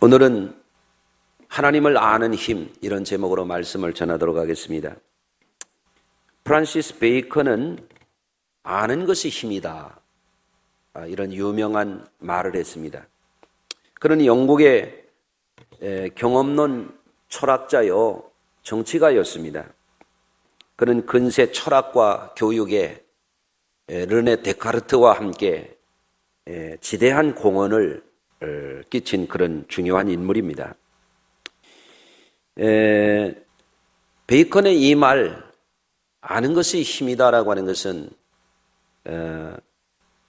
오늘은 하나님을 아는 힘, 이런 제목으로 말씀을 전하도록 하겠습니다. 프란시스 베이컨은 아는 것이 힘이다, 이런 유명한 말을 했습니다. 그는 영국의 경험론 철학자요 정치가였습니다. 그는 근세 철학과 교육에 르네 데카르트와 함께 지대한 공헌을 끼친 그런 중요한 인물입니다. 베이컨의 이 말, 아는 것이 힘이다라고 하는 것은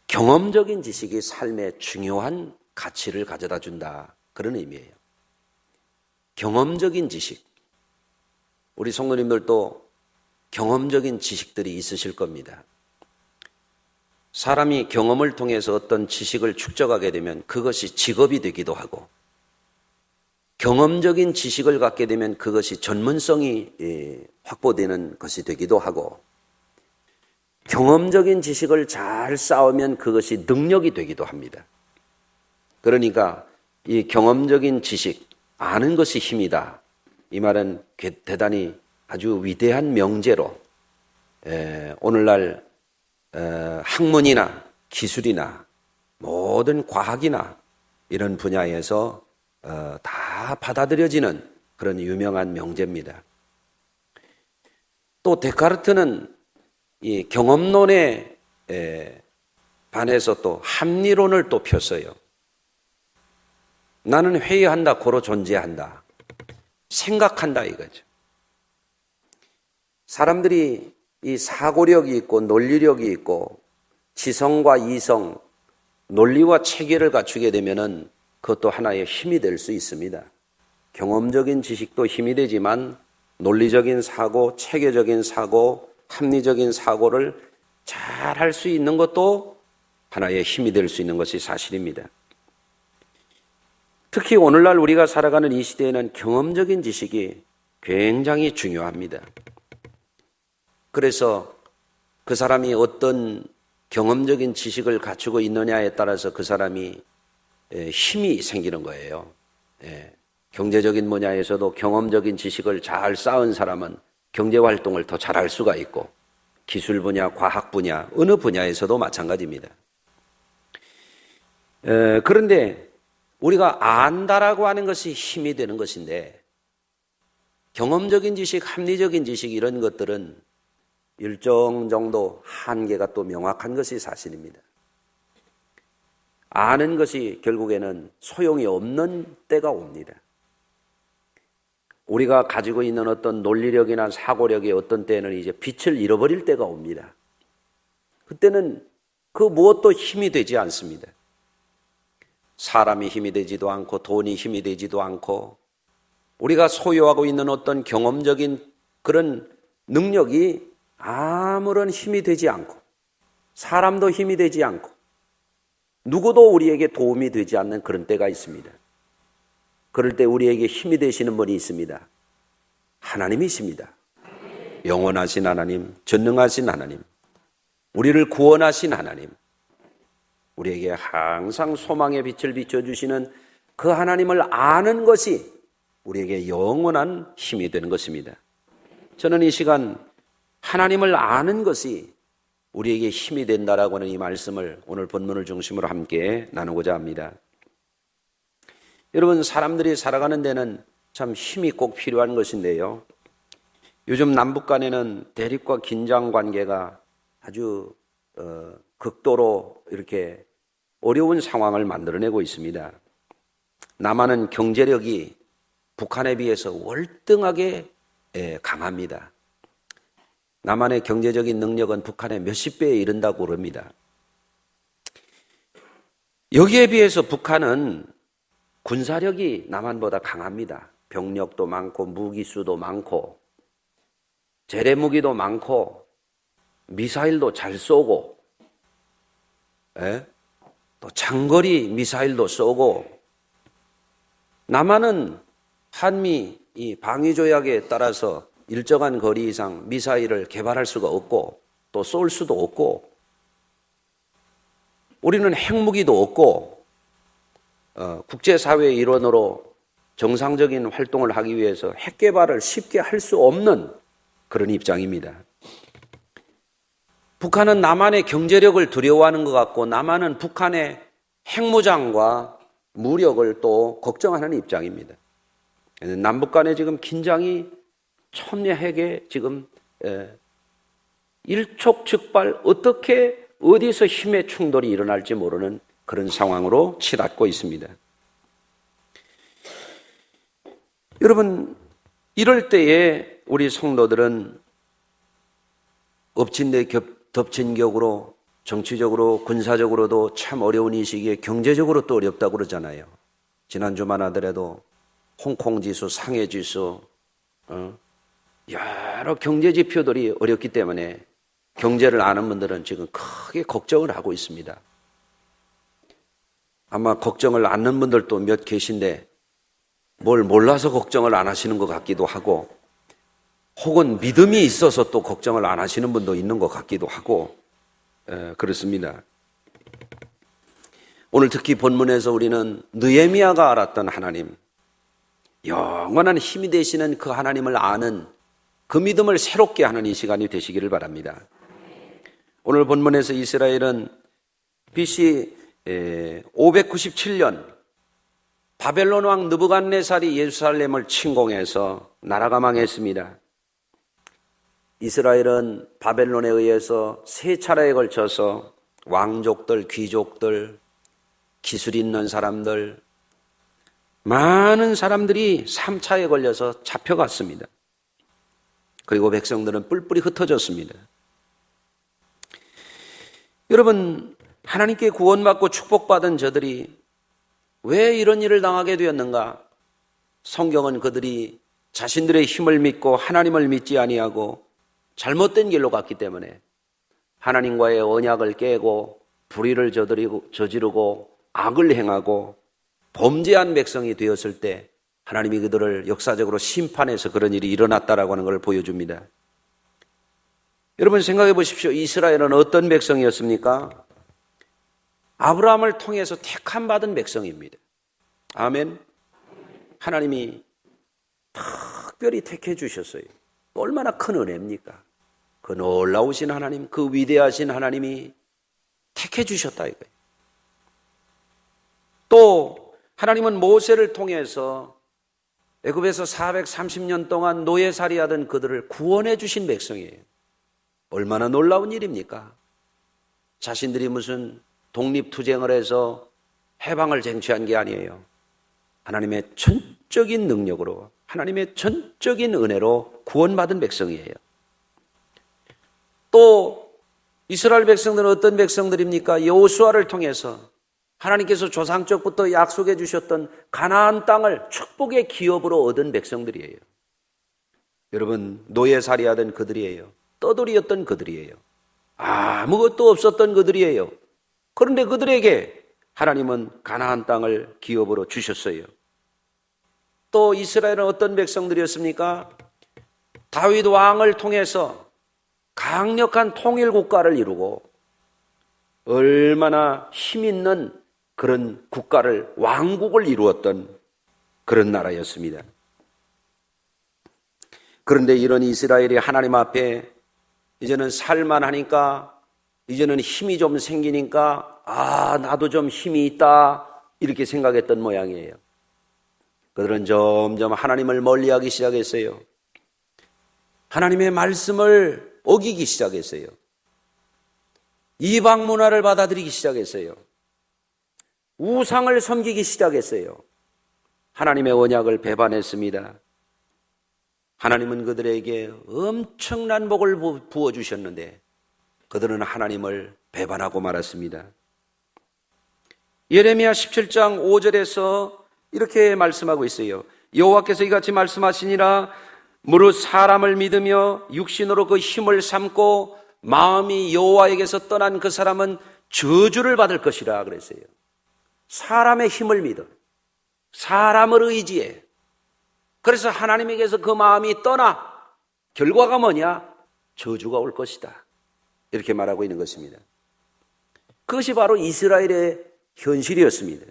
경험적인 지식이 삶에 중요한 가치를 가져다 준다, 그런 의미예요. 경험적인 지식. 우리 성도님들도 경험적인 지식들이 있으실 겁니다. 사람이 경험을 통해서 어떤 지식을 축적하게 되면 그것이 직업이 되기도 하고, 경험적인 지식을 갖게 되면 그것이 전문성이 확보되는 것이 되기도 하고, 경험적인 지식을 잘 쌓으면 그것이 능력이 되기도 합니다. 그러니까 이 경험적인 지식, 아는 것이 힘이다, 이 말은 대단히 아주 위대한 명제로 오늘날 학문이나 기술이나 모든 과학이나 이런 분야에서 다 받아들여지는 그런 유명한 명제입니다. 또 데카르트는 이 경험론에 반해서 또 합리론을 또 폈어요. 나는 회의한다, 고로 존재한다, 생각한다, 이거죠. 사람들이 이 사고력이 있고 논리력이 있고 지성과 이성, 논리와 체계를 갖추게 되면은 그것도 하나의 힘이 될 수 있습니다. 경험적인 지식도 힘이 되지만 논리적인 사고, 체계적인 사고, 합리적인 사고를 잘 할 수 있는 것도 하나의 힘이 될 수 있는 것이 사실입니다. 특히 오늘날 우리가 살아가는 이 시대에는 경험적인 지식이 굉장히 중요합니다. 그래서 그 사람이 어떤 경험적인 지식을 갖추고 있느냐에 따라서 그 사람이 힘이 생기는 거예요. 경제적인 분야에서도 경험적인 지식을 잘 쌓은 사람은 경제활동을 더 잘할 수가 있고, 기술 분야, 과학 분야, 어느 분야에서도 마찬가지입니다. 그런데 우리가 안다라고 하는 것이 힘이 되는 것인데, 경험적인 지식, 합리적인 지식, 이런 것들은 일정 정도 한계가 또 명확한 것이 사실입니다. 아는 것이 결국에는 소용이 없는 때가 옵니다. 우리가 가지고 있는 어떤 논리력이나 사고력이 어떤 때는 이제 빛을 잃어버릴 때가 옵니다. 그때는 그 무엇도 힘이 되지 않습니다. 사람이 힘이 되지도 않고 돈이 힘이 되지도 않고, 우리가 소유하고 있는 어떤 경험적인 그런 능력이 아무런 힘이 되지 않고, 사람도 힘이 되지 않고, 누구도 우리에게 도움이 되지 않는 그런 때가 있습니다. 그럴 때 우리에게 힘이 되시는 분이 있습니다. 하나님이십니다. 영원하신 하나님, 전능하신 하나님, 우리를 구원하신 하나님, 우리에게 항상 소망의 빛을 비춰주시는 그 하나님을 아는 것이 우리에게 영원한 힘이 되는 것입니다. 저는 이 시간 하나님을 아는 것이 우리에게 힘이 된다라고 하는 이 말씀을 오늘 본문을 중심으로 함께 나누고자 합니다. 여러분, 사람들이 살아가는 데는 참 힘이 꼭 필요한 것인데요. 요즘 남북 간에는 대립과 긴장 관계가 아주 극도로 이렇게 어려운 상황을 만들어내고 있습니다. 남한은 경제력이 북한에 비해서 월등하게 강합니다. 남한의 경제적인 능력은 북한의 몇십 배에 이른다고 그럽니다. 여기에 비해서 북한은 군사력이 남한보다 강합니다. 병력도 많고 무기수도 많고 재래무기도 많고 미사일도 잘 쏘고, 또 장거리 미사일도 쏘고, 남한은 한미 이 방위조약에 따라서 일정한 거리 이상 미사일을 개발할 수가 없고 또 쏠 수도 없고, 우리는 핵무기도 없고 국제사회의 일원으로 정상적인 활동을 하기 위해서 핵 개발을 쉽게 할 수 없는 그런 입장입니다. 북한은 남한의 경제력을 두려워하는 것 같고 남한은 북한의 핵무장과 무력을 또 걱정하는 입장입니다. 남북 간에 지금 긴장이 첨예하게 지금 일촉즉발 어떻게 어디서 힘의 충돌이 일어날지 모르는 그런 상황으로 치닫고 있습니다. 여러분, 이럴 때에 우리 성도들은 엎친 데 덮친 격으로 정치적으로 군사적으로도 참 어려운 이 시기에 경제적으로 또 어렵다고 그러잖아요. 지난주만 하더라도 홍콩 지수, 상해 지수, 여러 경제 지표들이 어렵기 때문에 경제를 아는 분들은 지금 크게 걱정을 하고 있습니다. 아마 걱정을 않는 분들도 몇 계신데 뭘 몰라서 걱정을 안 하시는 것 같기도 하고 혹은 믿음이 있어서 또 걱정을 안 하시는 분도 있는 것 같기도 하고 그렇습니다. 오늘 특히 본문에서 우리는 느헤미야가 알았던 하나님, 영원한 힘이 되시는 그 하나님을 아는 그 믿음을 새롭게 하는 이 시간이 되시기를 바랍니다. 오늘 본문에서 이스라엘은 BC 597년 바벨론 왕 느부갓네살이 예루살렘을 침공해서 나라가 망했습니다. 이스라엘은 바벨론에 의해서 세 차례에 걸쳐서 왕족들, 귀족들, 기술 있는 사람들, 많은 사람들이 3차에 걸려서 잡혀갔습니다. 그리고 백성들은 뿔뿔이 흩어졌습니다. 여러분, 하나님께 구원받고 축복받은 저들이 왜 이런 일을 당하게 되었는가? 성경은 그들이 자신들의 힘을 믿고 하나님을 믿지 아니하고 잘못된 길로 갔기 때문에 하나님과의 언약을 깨고 불의를 저지르고 악을 행하고 범죄한 백성이 되었을 때 하나님이 그들을 역사적으로 심판해서 그런 일이 일어났다라고 하는 걸 보여줍니다. 여러분 생각해 보십시오. 이스라엘은 어떤 백성이었습니까? 아브라함을 통해서 택함받은 백성입니다. 아멘. 하나님이 특별히 택해 주셨어요. 얼마나 큰 은혜입니까? 그 놀라우신 하나님, 그 위대하신 하나님이 택해 주셨다 이거예요. 또 하나님은 모세를 통해서 애굽에서 430년 동안 노예살이하던 그들을 구원해 주신 백성이에요. 얼마나 놀라운 일입니까? 자신들이 무슨 독립투쟁을 해서 해방을 쟁취한 게 아니에요. 하나님의 전적인 능력으로, 하나님의 전적인 은혜로 구원받은 백성이에요. 또 이스라엘 백성들은 어떤 백성들입니까? 여호수아를 통해서 하나님께서 조상적부터 약속해 주셨던 가나안 땅을 축복의 기업으로 얻은 백성들이에요. 여러분, 노예살이하던 그들이에요. 떠돌이였던 그들이에요. 아무것도 없었던 그들이에요. 그런데 그들에게 하나님은 가나안 땅을 기업으로 주셨어요. 또 이스라엘은 어떤 백성들이었습니까? 다윗 왕을 통해서 강력한 통일 국가를 이루고 얼마나 힘 있는 그런 국가를, 왕국을 이루었던 그런 나라였습니다. 그런데 이런 이스라엘이 하나님 앞에 이제는 살만하니까, 이제는 힘이 좀 생기니까 나도 좀 힘이 있다 이렇게 생각했던 모양이에요. 그들은 점점 하나님을 멀리하기 시작했어요. 하나님의 말씀을 어기기 시작했어요. 이방 문화를 받아들이기 시작했어요. 우상을 섬기기 시작했어요. 하나님의 언약을 배반했습니다. 하나님은 그들에게 엄청난 복을 부어주셨는데 그들은 하나님을 배반하고 말았습니다. 예레미야 17장 5절에서 이렇게 말씀하고 있어요. 여호와께서 이같이 말씀하시니라. 무릇 사람을 믿으며 육신으로 그 힘을 삼고 마음이 여호와에게서 떠난 그 사람은 저주를 받을 것이라 그랬어요. 사람의 힘을 믿어, 사람을 의지해. 그래서 하나님에게서 그 마음이 떠나 결과가 뭐냐? 저주가 올 것이다. 이렇게 말하고 있는 것입니다. 그것이 바로 이스라엘의 현실이었습니다.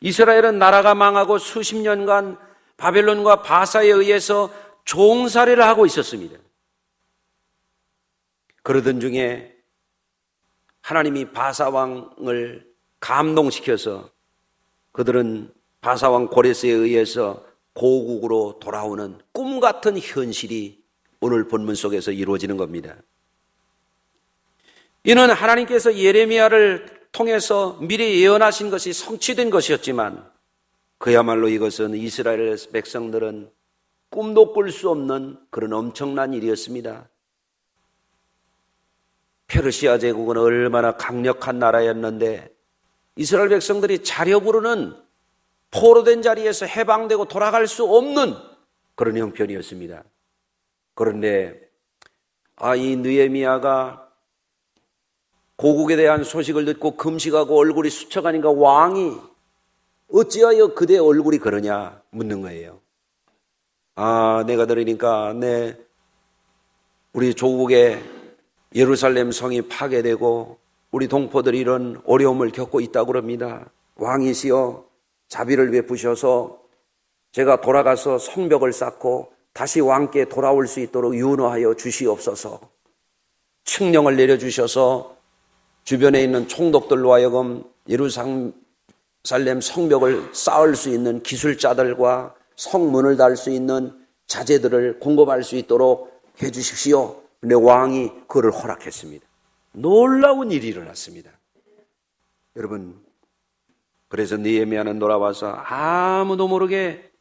이스라엘은 나라가 망하고 수십 년간 바벨론과 바사에 의해서 종살이를 하고 있었습니다. 그러던 중에 하나님이 바사왕을 감동시켜서 그들은 바사왕 고레스에 의해서 고국으로 돌아오는 꿈 같은 현실이 오늘 본문 속에서 이루어지는 겁니다. 이는 하나님께서 예레미야를 통해서 미리 예언하신 것이 성취된 것이었지만 그야말로 이것은 이스라엘 백성들은 꿈도 꿀 수 없는 그런 엄청난 일이었습니다. 페르시아 제국은 얼마나 강력한 나라였는데 이스라엘 백성들이 자력으로는 포로된 자리에서 해방되고 돌아갈 수 없는 그런 형편이었습니다. 그런데 이 느헤미야가 고국에 대한 소식을 듣고 금식하고 얼굴이 수척하니까 왕이 어찌하여 그대 얼굴이 그러냐 묻는 거예요. 내가 들으니까 우리 조국에 예루살렘 성이 파괴되고 우리 동포들이 이런 어려움을 겪고 있다고 그럽니다. 왕이시여 자비를 베푸셔서 제가 돌아가서 성벽을 쌓고 다시 왕께 돌아올 수 있도록 윤호하여 주시옵소서. 칙령을 내려주셔서 주변에 있는 총독들로 하여금 예루살렘 성벽을 쌓을 수 있는 기술자들과 성문을 달 수 있는 자재들을 공급할 수 있도록 해 주십시오. 근데 왕이 그를 허락했습니다. 놀라운 일이 일어났습니다. 여러분, 그래서 느헤미야는 돌아와서 아무도 모르게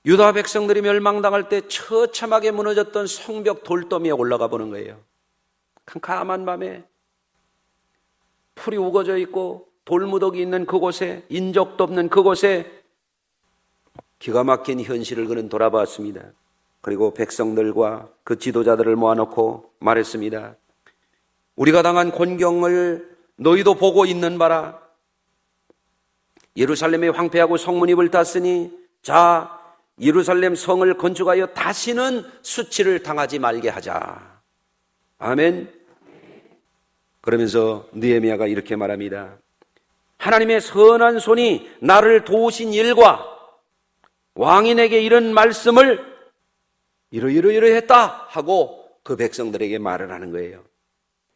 유다 백성들이 멸망당할 때 처참하게 무너졌던 성벽 돌더미에 올라가 보는 거예요. 캄캄한 밤에 풀이 우거져 있고 돌무더기 있는 그곳에, 인적도 없는 그곳에 기가 막힌 현실을 그는 돌아봤습니다. 그리고 백성들과 그 지도자들을 모아놓고 말했습니다. 우리가 당한 곤경을 너희도 보고 있는 바라. 예루살렘이 황폐하고 성문이 불탔으니 자, 예루살렘 성을 건축하여 다시는 수치를 당하지 말게 하자. 아멘. 그러면서 느헤미야가 이렇게 말합니다. 하나님의 선한 손이 나를 도우신 일과 왕이 내게 이런 말씀을 이러했다 하고 그 백성들에게 말을 하는 거예요.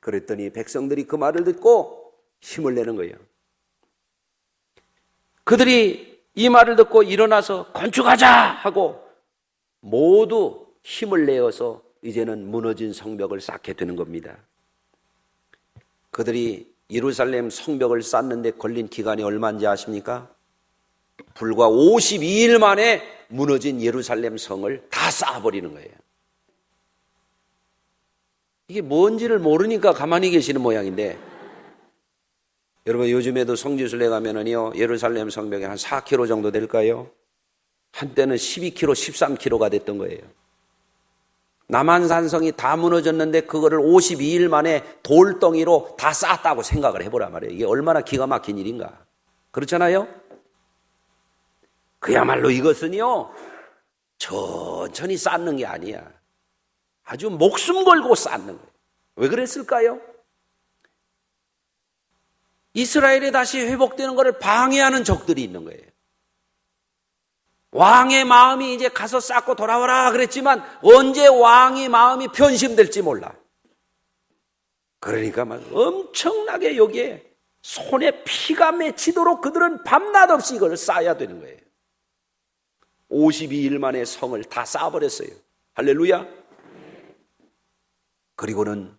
그랬더니 백성들이 그 말을 듣고 힘을 내는 거예요. 그들이 이 말을 듣고 일어나서 건축하자 하고 모두 힘을 내어서 이제는 무너진 성벽을 쌓게 되는 겁니다. 그들이 예루살렘 성벽을 쌓는데 걸린 기간이 얼마인지 아십니까? 불과 52일 만에 무너진 예루살렘 성을 다 쌓아버리는 거예요. 이게 뭔지를 모르니까 가만히 계시는 모양인데, 여러분 요즘에도 성지순례 가면은요 예루살렘 성벽이 한 4km 정도 될까요? 한때는 12km, 13km가 됐던 거예요. 남한산성이 다 무너졌는데 그거를 52일 만에 돌덩이로 다 쌓았다고 생각을 해보란 말이에요. 이게 얼마나 기가 막힌 일인가. 그렇잖아요? 그야말로 이것은요 천천히 쌓는 게 아니야. 아주 목숨 걸고 쌓는 거예요. 왜 그랬을까요? 이스라엘이 다시 회복되는 것을 방해하는 적들이 있는 거예요. 왕의 마음이 이제 가서 쌓고 돌아와라 그랬지만 언제 왕의 마음이 변심될지 몰라. 그러니까 막 엄청나게 여기에 손에 피가 맺히도록 그들은 밤낮 없이 이걸 쌓아야 되는 거예요. 52일 만에 성을 다 쌓아버렸어요. 할렐루야. 그리고는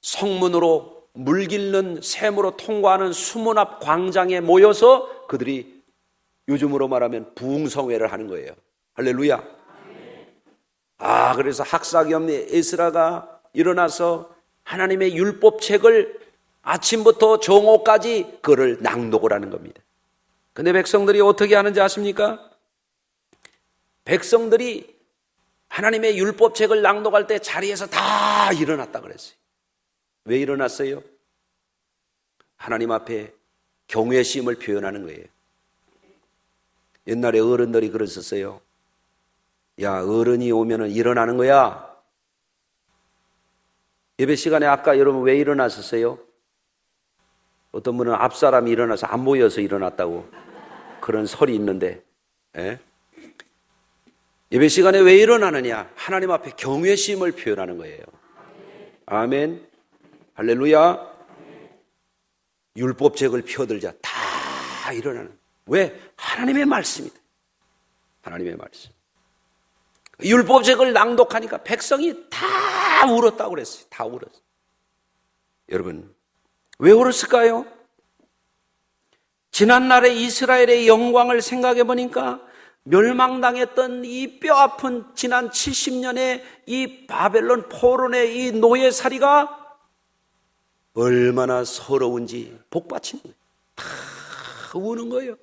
성문으로 물길는 샘으로 통과하는 수문 앞 광장에 모여서 그들이 요즘으로 말하면 부흥성회를 하는 거예요. 할렐루야. 그래서 학사겸 에스라가 일어나서 하나님의 율법책을 아침부터 정오까지 그를 낭독을 하는 겁니다. 근데 백성들이 어떻게 하는지 아십니까? 백성들이 하나님의 율법책을 낭독할 때 자리에서 다 일어났다 그랬어요. 왜 일어났어요? 하나님 앞에 경외심을 표현하는 거예요. 옛날에 어른들이 그랬었어요. 야, 어른이 오면은 일어나는 거야. 예배 시간에 아까 여러분 왜 일어났었어요? 어떤 분은 앞사람이 일어나서 안 모여서 일어났다고 그런 설이 있는데, 예배 시간에 왜 일어나느냐? 하나님 앞에 경외심을 표현하는 거예요. 아멘. 할렐루야. 율법책을 펴들자 다 일어나는. 왜? 하나님의 말씀이다. 하나님의 말씀. 율법책을 낭독하니까 백성이 다 울었다고 그랬어요. 다 울었어요. 여러분, 왜 울었을까요? 지난날의 이스라엘의 영광을 생각해 보니까 멸망당했던 이 뼈아픈 지난 70년의 이 바벨론 포로의 이 노예살이가 얼마나 서러운지 복받치는 거예요. 다 우는 거예요.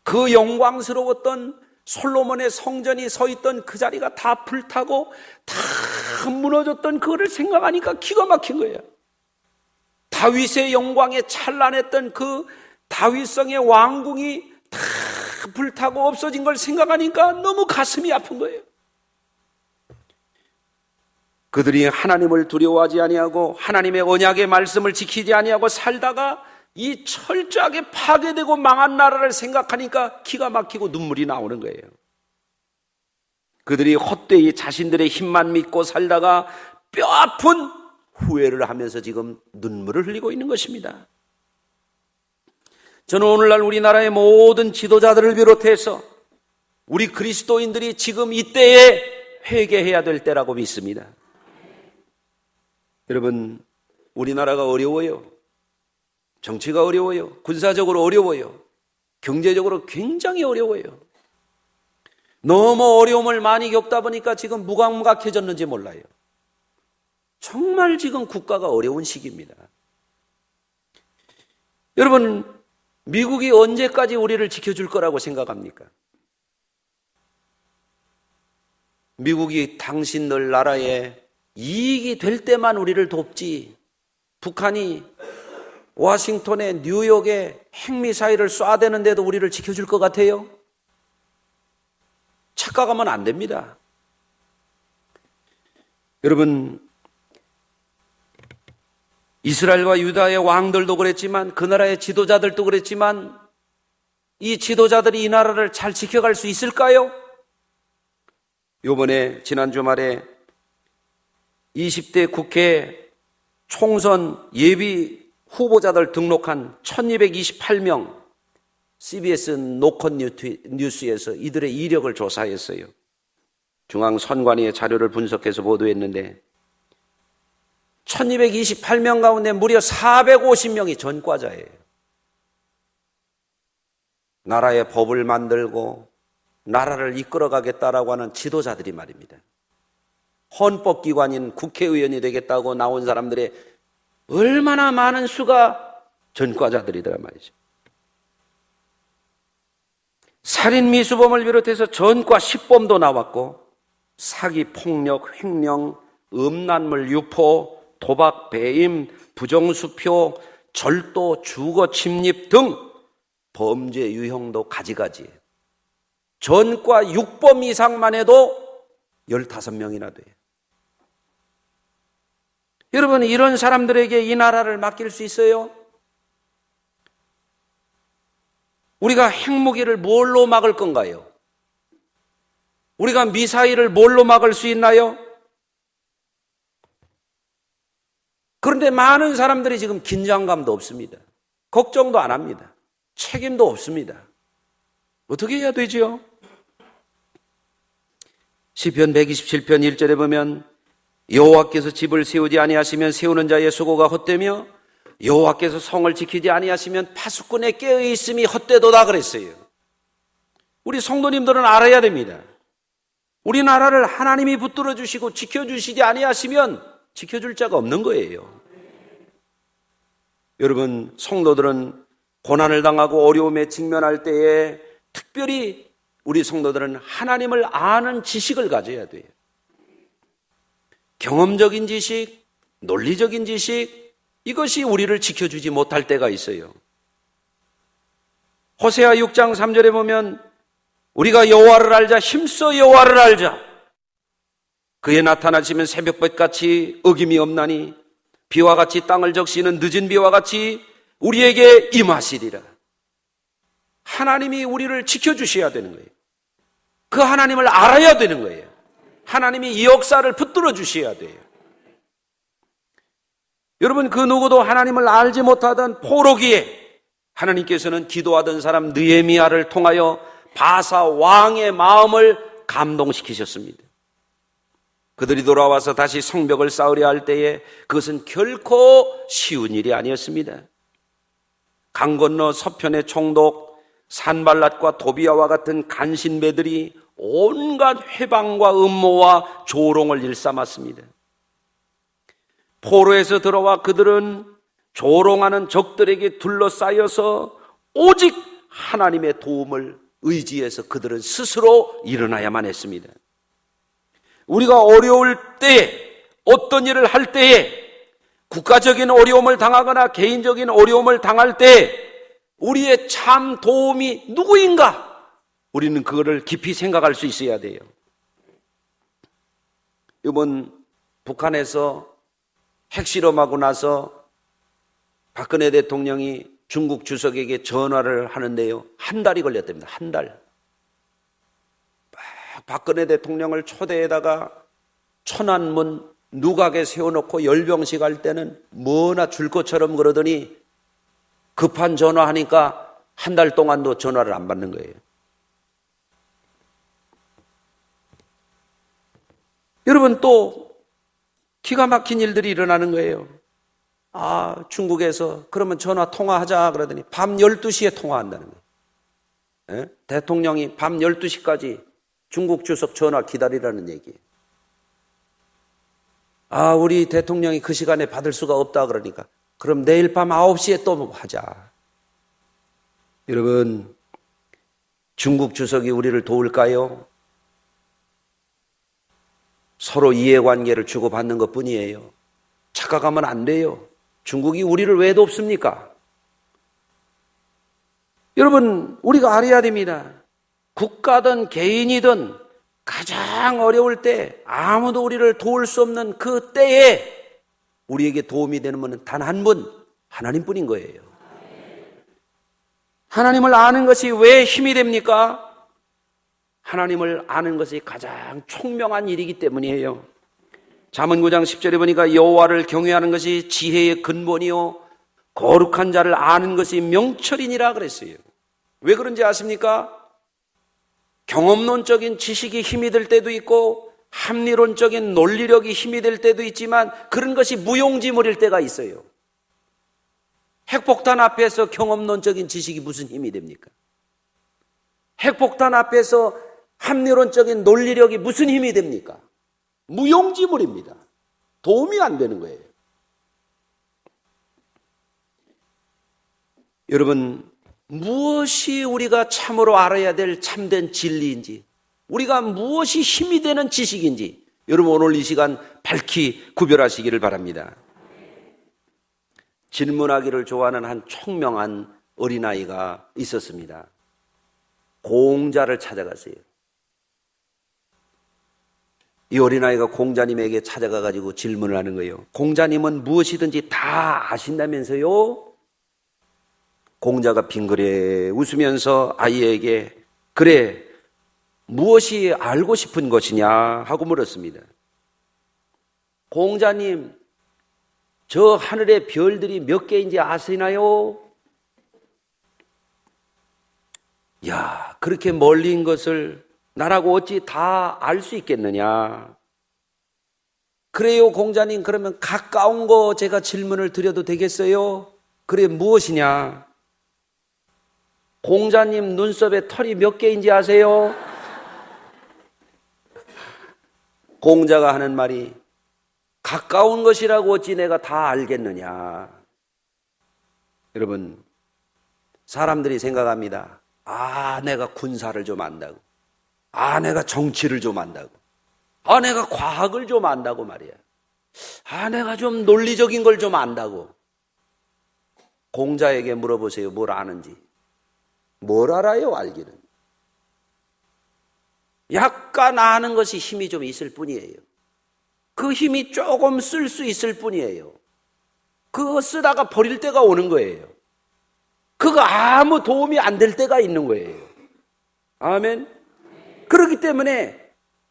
그 영광스러웠던 솔로몬의 성전이 서 있던 그 자리가 다 불타고 다 무너졌던 그거를 생각하니까 기가 막힌 거예요. 다윗의 영광에 찬란했던 그 다윗성의 왕궁이 다 불타고 없어진 걸 생각하니까 너무 가슴이 아픈 거예요. 그들이 하나님을 두려워하지 아니하고 하나님의 언약의 말씀을 지키지 아니하고 살다가 이 철저하게 파괴되고 망한 나라를 생각하니까 기가 막히고 눈물이 나오는 거예요. 그들이 헛되이 자신들의 힘만 믿고 살다가 뼈아픈 후회를 하면서 지금 눈물을 흘리고 있는 것입니다. 저는 오늘날 우리나라의 모든 지도자들을 비롯해서 우리 그리스도인들이 지금 이때에 회개해야 될 때라고 믿습니다. 여러분, 우리나라가 어려워요. 정치가 어려워요. 군사적으로 어려워요. 경제적으로 굉장히 어려워요. 너무 어려움을 많이 겪다 보니까 지금 무감각해졌는지 몰라요. 정말 지금 국가가 어려운 시기입니다. 여러분, 미국이 언제까지 우리를 지켜줄 거라고 생각합니까? 미국이 당신들 나라에 이익이 될 때만 우리를 돕지, 북한이 워싱턴에 뉴욕에 핵미사일을 쏴대는데도 우리를 지켜줄 것 같아요? 착각하면 안 됩니다. 여러분, 이스라엘과 유다의 왕들도 그랬지만 그 나라의 지도자들도 그랬지만 이 지도자들이 이 나라를 잘 지켜갈 수 있을까요? 요번에 지난 주말에 20대 국회 총선 예비 후보자들 등록한 1228명 CBS 노컷 뉴스에서 이들의 이력을 조사했어요. 중앙선관위의 자료를 분석해서 보도했는데 1228명 가운데 무려 450명이 전과자예요. 나라의 법을 만들고 나라를 이끌어가겠다라고 하는 지도자들이 말입니다. 헌법기관인 국회의원이 되겠다고 나온 사람들의 얼마나 많은 수가 전과자들이더라 말이죠. 살인 미수범을 비롯해서 전과 10범도 나왔고 사기, 폭력, 횡령, 음란물 유포, 도박, 배임, 부정수표, 절도, 주거 침입 등 범죄 유형도 가지가지예요. 전과 6범 이상만 해도 15명이나 돼요. 여러분, 이런 사람들에게 이 나라를 맡길 수 있어요? 우리가 핵무기를 뭘로 막을 건가요? 우리가 미사일을 뭘로 막을 수 있나요? 그런데 많은 사람들이 지금 긴장감도 없습니다. 걱정도 안 합니다. 책임도 없습니다. 어떻게 해야 되죠? 시편 127편 1절에 보면 여호와께서 집을 세우지 아니하시면 세우는 자의 수고가 헛되며 여호와께서 성을 지키지 아니하시면 파수꾼의 깨어 있음이 헛되도다 그랬어요. 우리 성도님들은 알아야 됩니다. 우리나라를 하나님이 붙들어 주시고 지켜주시지 아니하시면 지켜줄 자가 없는 거예요. 여러분, 성도들은 고난을 당하고 어려움에 직면할 때에 특별히 우리 성도들은 하나님을 아는 지식을 가져야 돼요. 경험적인 지식, 논리적인 지식, 이것이 우리를 지켜주지 못할 때가 있어요. 호세아 6장 3절에 보면 우리가 여호와를 알자, 힘써 여호와를 알자. 그의 나타나시면 새벽볕같이 어김이 없나니 비와 같이 땅을 적시는 늦은 비와 같이 우리에게 임하시리라. 하나님이 우리를 지켜주셔야 되는 거예요. 그 하나님을 알아야 되는 거예요. 하나님이 이 역사를 붙들어 주셔야 돼요. 여러분, 그 누구도 하나님을 알지 못하던 포로기에 하나님께서는 기도하던 사람 느헤미야를 통하여 바사 왕의 마음을 감동시키셨습니다. 그들이 돌아와서 다시 성벽을 쌓으려 할 때에 그것은 결코 쉬운 일이 아니었습니다. 강 건너 서편의 총독 산발랏과 도비아와 같은 간신배들이 온갖 회방과 음모와 조롱을 일삼았습니다. 포로에서 들어와 그들은 조롱하는 적들에게 둘러싸여서 오직 하나님의 도움을 의지해서 그들은 스스로 일어나야만 했습니다. 우리가 어려울 때, 어떤 일을 할 때에 국가적인 어려움을 당하거나 개인적인 어려움을 당할 때 우리의 참 도움이 누구인가? 우리는 그거를 깊이 생각할 수 있어야 돼요. 이번 북한에서 핵실험하고 나서 박근혜 대통령이 중국 주석에게 전화를 하는데요, 한 달이 걸렸답니다. 한 달. 박근혜 대통령을 초대에다가 천안문 누각에 세워놓고 열병식 할 때는 뭐나 줄 것처럼 그러더니 급한 전화하니까 한 달 동안도 전화를 안 받는 거예요. 여러분, 또 기가 막힌 일들이 일어나는 거예요. 중국에서 그러면 전화 통화하자 그러더니 밤 12시에 통화한다는 거예요. 대통령이 밤 12시까지 중국 주석 전화 기다리라는 얘기예요. 우리 대통령이 그 시간에 받을 수가 없다 그러니까 그럼 내일 밤 9시에 또 하자. 여러분, 중국 주석이 우리를 도울까요? 서로 이해관계를 주고받는 것뿐이에요. 착각하면 안 돼요. 중국이 우리를 왜 돕습니까? 여러분, 우리가 알아야 됩니다. 국가든 개인이든 가장 어려울 때 아무도 우리를 도울 수 없는 그 때에 우리에게 도움이 되는 분은 단 한 분, 하나님뿐인 거예요. 하나님을 아는 것이 왜 힘이 됩니까? 하나님을 아는 것이 가장 총명한 일이기 때문이에요. 잠언 9장 10절에 보니까 여호와를 경외하는 것이 지혜의 근본이요 거룩한 자를 아는 것이 명철이니라 그랬어요. 왜 그런지 아십니까? 경험론적인 지식이 힘이 될 때도 있고 합리론적인 논리력이 힘이 될 때도 있지만 그런 것이 무용지물일 때가 있어요. 핵폭탄 앞에서 경험론적인 지식이 무슨 힘이 됩니까? 핵폭탄 앞에서 합리론적인 논리력이 무슨 힘이 됩니까? 무용지물입니다. 도움이 안 되는 거예요. 여러분, 무엇이 우리가 참으로 알아야 될 참된 진리인지, 우리가 무엇이 힘이 되는 지식인지 여러분 오늘 이 시간 밝히 구별하시기를 바랍니다. 질문하기를 좋아하는 한 총명한 어린아이가 있었습니다. 공자를 찾아갔어요. 이 어린아이가 공자님에게 찾아가가지고 질문을 하는 거예요. 공자님은 무엇이든지 다 아신다면서요? 공자가 빙그레 웃으면서 아이에게 그래, 무엇이 알고 싶은 것이냐 하고 물었습니다. 공자님, 저 하늘의 별들이 몇 개인지 아시나요? 야, 그렇게 멀리인 것을 나라고 어찌 다 알 수 있겠느냐? 그래요, 공자님, 그러면 가까운 거 제가 질문을 드려도 되겠어요? 그래, 무엇이냐? 공자님 눈썹에 털이 몇 개인지 아세요? 공자가 하는 말이 가까운 것이라고 어찌 내가 다 알겠느냐? 여러분, 사람들이 생각합니다. 내가 군사를 좀 안다고. 내가 정치를 좀 안다고. 내가 과학을 좀 안다고 말이야. 내가 좀 논리적인 걸 좀 안다고. 공자에게 물어보세요. 뭘 아는지. 뭘 알아요, 알기는. 약간 아는 것이 힘이 좀 있을 뿐이에요. 그 힘이 조금 쓸 수 있을 뿐이에요. 그거 쓰다가 버릴 때가 오는 거예요. 그거 아무 도움이 안 될 때가 있는 거예요. 아멘. 그렇기 때문에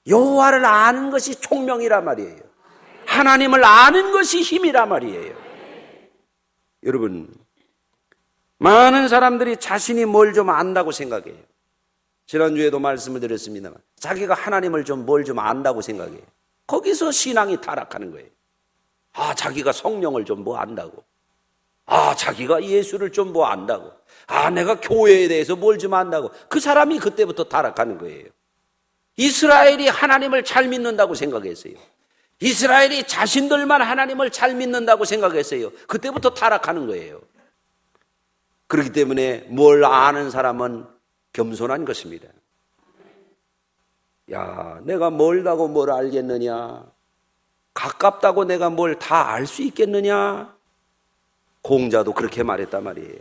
여호와를 아는 것이 총명이란 말이에요. 하나님을 아는 것이 힘이란 말이에요. 여러분, 많은 사람들이 자신이 뭘 좀 안다고 생각해요. 지난주에도 말씀을 드렸습니다만 자기가 하나님을 좀 뭘 좀 안다고 생각해요. 거기서 신앙이 타락하는 거예요. 아, 자기가 성령을 좀 뭐 안다고. 아, 자기가 예수를 좀 뭐 안다고. 아, 내가 교회에 대해서 뭘 좀 안다고. 그 사람이 그때부터 타락하는 거예요. 이스라엘이 하나님을 잘 믿는다고 생각했어요. 이스라엘이 자신들만 하나님을 잘 믿는다고 생각했어요. 그때부터 타락하는 거예요. 그렇기 때문에 뭘 아는 사람은 겸손한 것입니다. 야, 내가 멀다고 뭘 알겠느냐? 가깝다고 내가 뭘 다 알 수 있겠느냐? 공자도 그렇게 말했단 말이에요.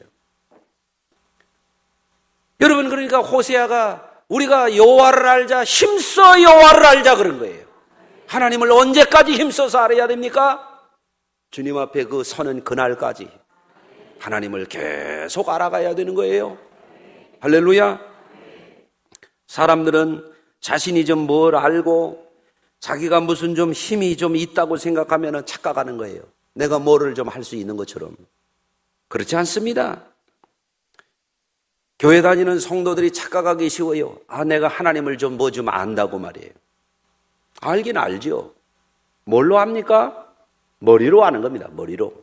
여러분, 그러니까 호세아가 우리가 여호와를 알자, 힘써 여호와를 알자 그런 거예요. 하나님을 언제까지 힘써서 알아야 됩니까? 주님 앞에 그 서는 그날까지 하나님을 계속 알아가야 되는 거예요. 할렐루야. 사람들은 자신이 좀 뭘 알고 자기가 무슨 좀 힘이 좀 있다고 생각하면 착각하는 거예요. 내가 뭐를 좀 할 수 있는 것처럼. 그렇지 않습니다. 교회 다니는 성도들이 착각하기 쉬워요. 아, 내가 하나님을 좀 뭐 좀 안다고 말이에요. 알긴 알죠. 뭘로 압니까? 머리로 아는 겁니다. 머리로.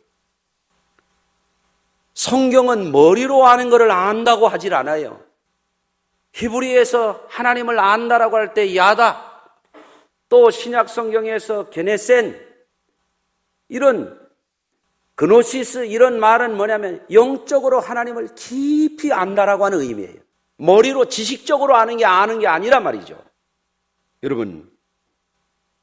성경은 머리로 아는 것을 안다고 하질 않아요. 히브리에서 하나님을 안다라고 할 때 야다, 또 신약 성경에서 게네센, 이런 그노시스, 이런 말은 뭐냐면 영적으로 하나님을 깊이 안다라고 하는 의미예요. 머리로 지식적으로 아는 게 아니란 말이죠. 여러분,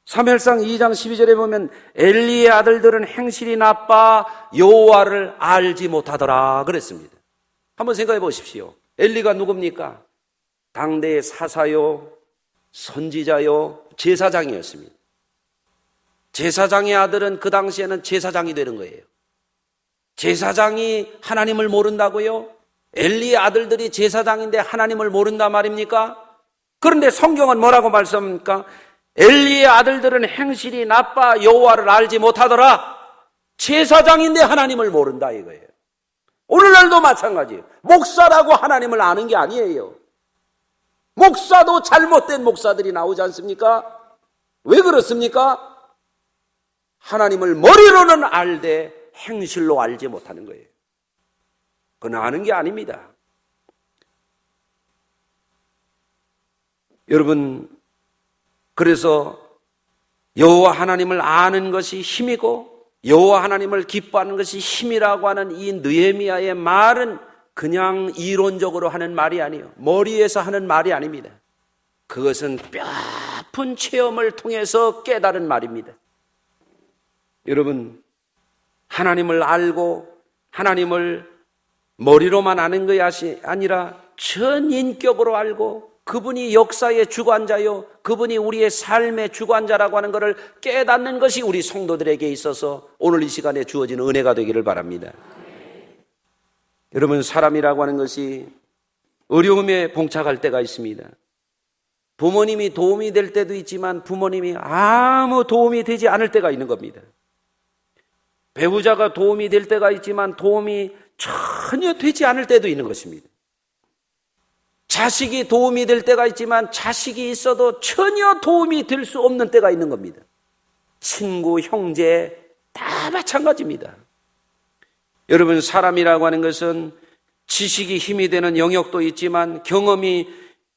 사무엘상 2장 12절에 보면 엘리의 아들들은 행실이 나빠 여호와를 알지 못하더라 그랬습니다. 한번 생각해 보십시오. 엘리가 누굽니까? 당대의 사사요, 선지자요, 제사장이었습니다. 제사장의 아들은 그 당시에는 제사장이 되는 거예요. 제사장이 하나님을 모른다고요? 엘리의 아들들이 제사장인데 하나님을 모른단 말입니까? 그런데 성경은 뭐라고 말씀합니까? 엘리의 아들들은 행실이 나빠 여호와를 알지 못하더라. 제사장인데 하나님을 모른다 이거예요. 오늘날도 마찬가지예요. 목사라고 하나님을 아는 게 아니에요. 목사도 잘못된 목사들이 나오지 않습니까? 왜 그렇습니까? 하나님을 머리로는 알되 행실로 알지 못하는 거예요. 그건 아는 게 아닙니다. 여러분, 그래서 여호와 하나님을 아는 것이 힘이고 여호와 하나님을 기뻐하는 것이 힘이라고 하는 이 느헤미야의 말은 그냥 이론적으로 하는 말이 아니에요. 머리에서 하는 말이 아닙니다. 그것은 뼈아픈 체험을 통해서 깨달은 말입니다. 여러분, 하나님을 알고 하나님을 머리로만 아는 것이 아니라 전인격으로 알고 그분이 역사의 주관자요, 그분이 우리의 삶의 주관자라고 하는 것을 깨닫는 것이 우리 성도들에게 있어서 오늘 이 시간에 주어진 은혜가 되기를 바랍니다. 여러분, 사람이라고 하는 것이 어려움에 봉착할 때가 있습니다. 부모님이 도움이 될 때도 있지만 부모님이 아무 도움이 되지 않을 때가 있는 겁니다. 배우자가 도움이 될 때가 있지만 도움이 전혀 되지 않을 때도 있는 것입니다. 자식이 도움이 될 때가 있지만 자식이 있어도 전혀 도움이 될 수 없는 때가 있는 겁니다. 친구, 형제 다 마찬가지입니다. 여러분, 사람이라고 하는 것은 지식이 힘이 되는 영역도 있지만 경험이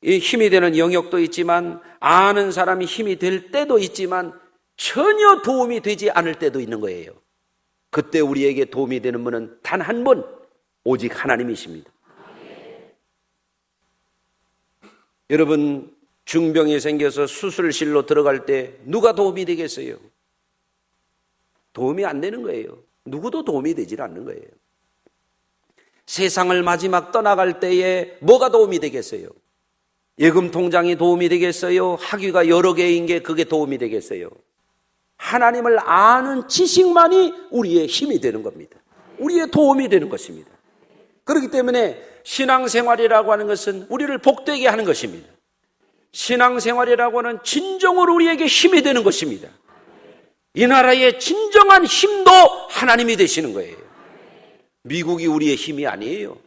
힘이 되는 영역도 있지만 아는 사람이 힘이 될 때도 있지만 전혀 도움이 되지 않을 때도 있는 거예요. 그때 우리에게 도움이 되는 분은 단 한 분, 오직 하나님이십니다. 여러분, 중병이 생겨서 수술실로 들어갈 때 누가 도움이 되겠어요? 도움이 안 되는 거예요. 누구도 도움이 되질 않는 거예요. 세상을 마지막 떠나갈 때에 뭐가 도움이 되겠어요? 예금 통장이 도움이 되겠어요? 학위가 여러 개인 게 그게 도움이 되겠어요? 하나님을 아는 지식만이 우리의 힘이 되는 겁니다. 우리의 도움이 되는 것입니다. 그렇기 때문에 신앙생활이라고 하는 것은 우리를 복되게 하는 것입니다. 신앙생활이라고 하는 진정으로 우리에게 힘이 되는 것입니다. 이 나라의 진정한 힘도 하나님이 되시는 거예요. 미국이 우리의 힘이 아니에요.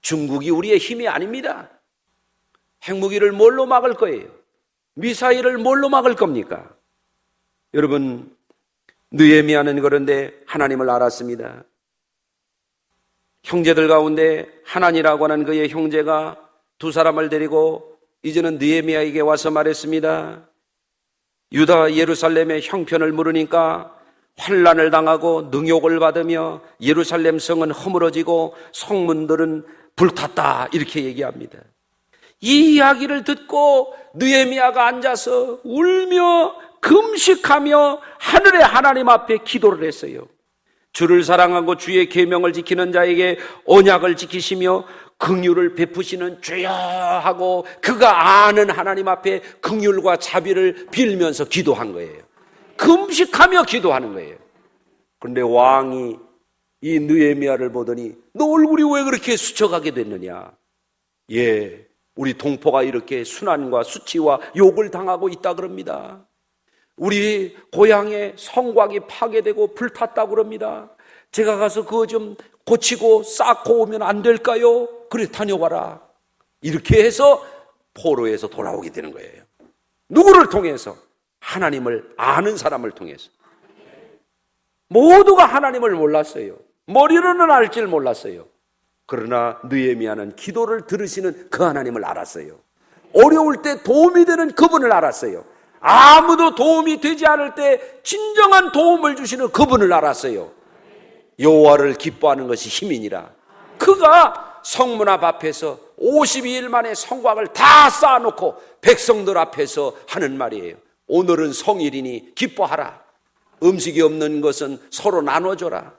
중국이 우리의 힘이 아닙니다. 핵무기를 뭘로 막을 거예요? 미사일을 뭘로 막을 겁니까? 여러분, 느헤미야는 그런데 하나님을 알았습니다. 형제들 가운데 하난이라고 하는 그의 형제가 두 사람을 데리고 이제는 느헤미야에게 와서 말했습니다. 유다 예루살렘의 형편을 물으니까 환난을 당하고 능욕을 받으며 예루살렘 성은 허물어지고 성문들은 불탔다, 이렇게 얘기합니다. 이 이야기를 듣고 느헤미야가 앉아서 울며 금식하며 하늘의 하나님 앞에 기도를 했어요. 주를 사랑하고 주의 계명을 지키는 자에게 언약을 지키시며 긍휼을 베푸시는 주여 하고 그가 아는 하나님 앞에 긍휼과 자비를 빌면서 기도한 거예요. 금식하며 기도하는 거예요. 그런데 왕이 이 느헤미야를 보더니 너 얼굴이 왜 그렇게 수척하게 됐느냐? 예, 우리 동포가 이렇게 순환과 수치와 욕을 당하고 있다 그럽니다. 우리 고향에 성곽이 파괴되고 불탔다고 그럽니다. 제가 가서 그거 좀 고치고 쌓고 오면 안 될까요? 그래, 다녀와라. 이렇게 해서 포로에서 돌아오게 되는 거예요. 누구를 통해서? 하나님을 아는 사람을 통해서. 모두가 하나님을 몰랐어요. 머리로는 알 줄 몰랐어요. 그러나 느헤미야는 기도를 들으시는 그 하나님을 알았어요. 어려울 때 도움이 되는 그분을 알았어요. 아무도 도움이 되지 않을 때 진정한 도움을 주시는 그분을 알았어요. 여호와를 기뻐하는 것이 힘이니라. 그가 성문 앞에서 52일 만에 성곽을 다 쌓아놓고 백성들 앞에서 하는 말이에요. 오늘은 성일이니 기뻐하라. 음식이 없는 것은 서로 나눠줘라.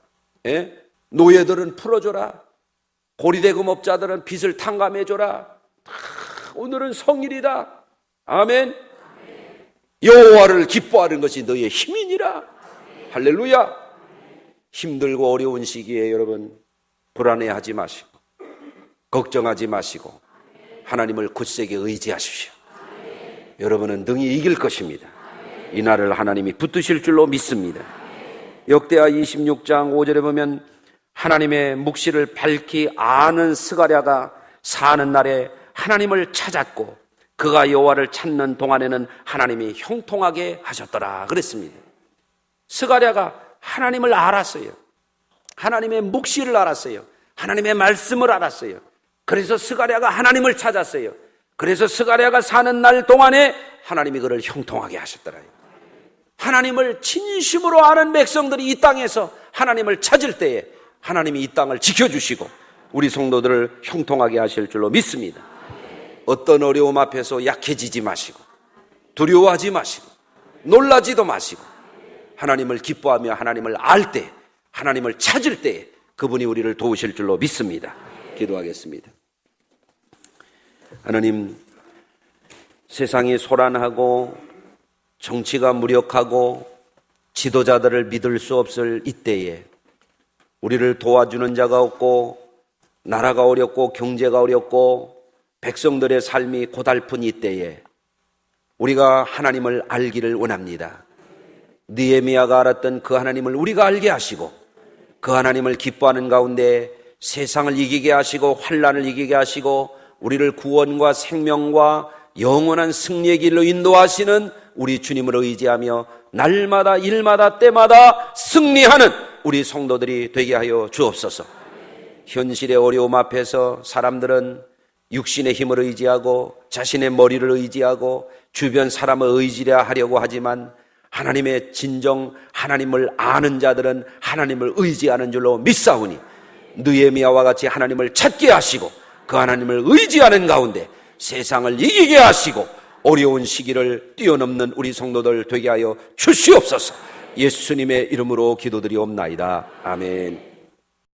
예? 노예들은 풀어줘라. 고리대금업자들은 빚을 탕감해줘라. 오늘은 성일이다. 아멘. 여호와를 기뻐하는 것이 너의 힘이니라. 할렐루야. 힘들고 어려운 시기에 여러분 불안해하지 마시고 걱정하지 마시고 하나님을 굳세게 의지하십시오. 여러분은 능히 이길 것입니다. 이 날을 하나님이 붙드실 줄로 믿습니다. 역대하 26장 5절에 보면 하나님의 묵시를 밝히 아는 스가랴가 사는 날에 하나님을 찾았고 그가 여호와를 찾는 동안에는 하나님이 형통하게 하셨더라 그랬습니다. 스가랴가 하나님을 알았어요. 하나님의 묵시를 알았어요. 하나님의 말씀을 알았어요. 그래서 스가랴가 하나님을 찾았어요. 그래서 스가랴가 사는 날 동안에 하나님이 그를 형통하게 하셨더라. 하나님을 진심으로 아는 백성들이 이 땅에서 하나님을 찾을 때에 하나님이 이 땅을 지켜주시고 우리 성도들을 형통하게 하실 줄로 믿습니다. 어떤 어려움 앞에서 약해지지 마시고 두려워하지 마시고 놀라지도 마시고 하나님을 기뻐하며 하나님을 알 때, 하나님을 찾을 때 그분이 우리를 도우실 줄로 믿습니다. 기도하겠습니다. 하나님, 세상이 소란하고 정치가 무력하고 지도자들을 믿을 수 없을 이때에 우리를 도와주는 자가 없고 나라가 어렵고 경제가 어렵고 백성들의 삶이 고달픈 이때에 우리가 하나님을 알기를 원합니다. 느헤미야가 알았던 그 하나님을 우리가 알게 하시고 그 하나님을 기뻐하는 가운데 세상을 이기게 하시고 환난을 이기게 하시고 우리를 구원과 생명과 영원한 승리의 길로 인도하시는 우리 주님을 의지하며 날마다 일마다 때마다 승리하는 우리 성도들이 되게 하여 주옵소서. 현실의 어려움 앞에서 사람들은 육신의 힘을 의지하고 자신의 머리를 의지하고 주변 사람을 의지려 하려고 하지만 하나님의 진정 하나님을 아는 자들은 하나님을 의지하는 줄로 믿사오니 느헤미야와 같이 하나님을 찾게 하시고 그 하나님을 의지하는 가운데 세상을 이기게 하시고 어려운 시기를 뛰어넘는 우리 성도들 되게 하여 주시옵소서. 예수님의 이름으로 기도드리옵나이다. 아멘.